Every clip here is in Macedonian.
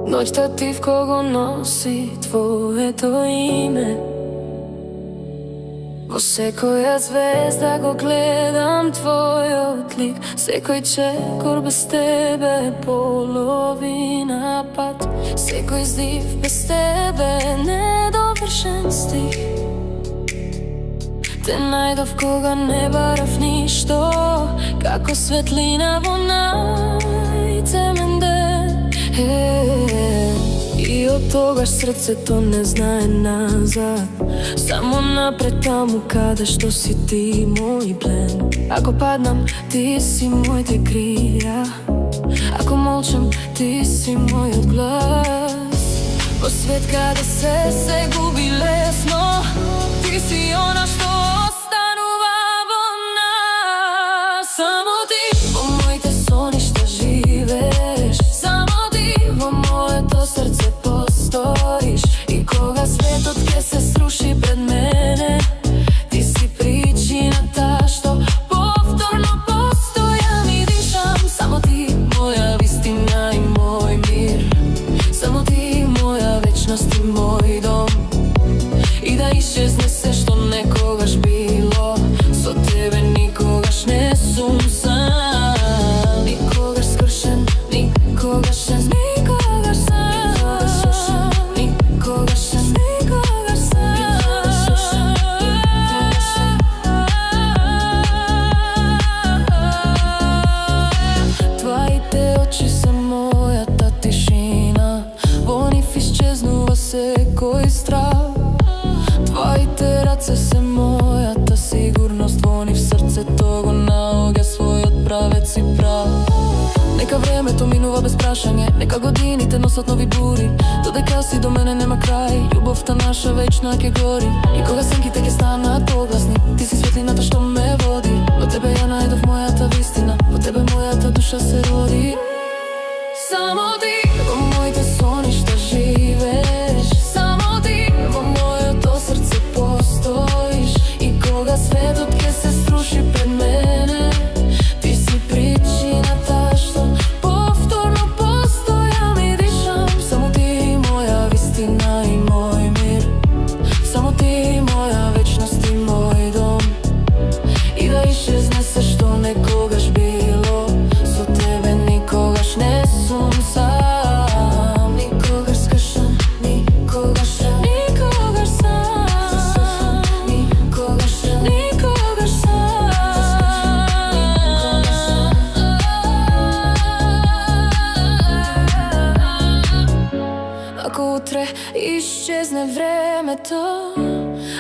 Ноќта ти в кого носи твоето име. Во секоја звезда го гледам твојот лик. Секој чекор без тебе е половина пат. Секој здив без тебе е недовршен стих. Те најдов кога не барав ништо, како светлина во најтемен ден. И од тогаш срцето не знае назад, само напред таму каде што си ти мој плен. Ако паднам, ти си моите крија. Ако молчам, ти си мојот глас. Во свет каде се губи лесно, ти си она што останува во нас. Само ти во моите соништа живееш, само ти во моето срце постоиш. И кога светот ке се сруши пред мене, ти си причината што повторно постојам и дишам. Само ти моја вистина и мој мир, само ти моја вечност и мој дом. И да исчезне се што некогаш било, со тебе никогаш не сум сам. Никогаш скршен, никогаш не, никогаш сам. Никогаш не, никогаш сам. Твоите очи се мојата тишина, во нив исчезнува секој страх. Твоите раце се мојата сигурност, во нив срцето го наоѓа својот правец и прав. Нека времето минува без прашање, нека годините носат нови бури. Додека си до мене нема крај, љубовта наша вечна ќе гори. И кога сенките ќе станат погласни, ти си светлината што ме води. Во тебе ја најдов мојата вистина, во тебе мојата душа се роди. Само ти во моите соништа живееш, само ти во моето срце постоиш. И кога светот ќе се сруши пред мене, ти си причината што повторно постојам и дишам. Само ти моја вистина и мој мир, само ти моја вечност и мој дом. И да исчезне се што некогаш било, со тебе никогаш не сум сам. Никогаш скршен, никогаш не, никогаш сам. Никогаш не, никогаш сам. Ако утре исчезне времето,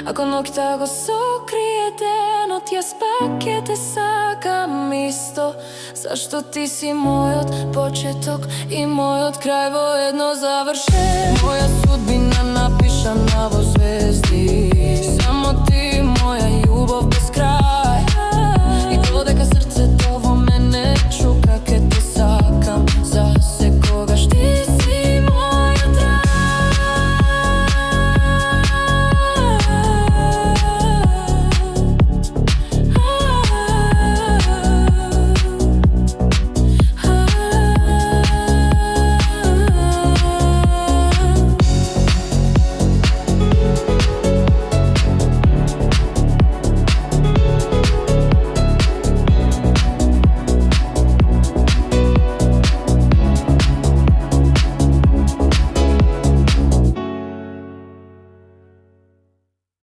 ако ноќта го сокрие денот, јас пак ќе те сакам исто. Зашто ти си мојот почеток и мојот крај во едно завршен. Моја судбина напишана во звезди,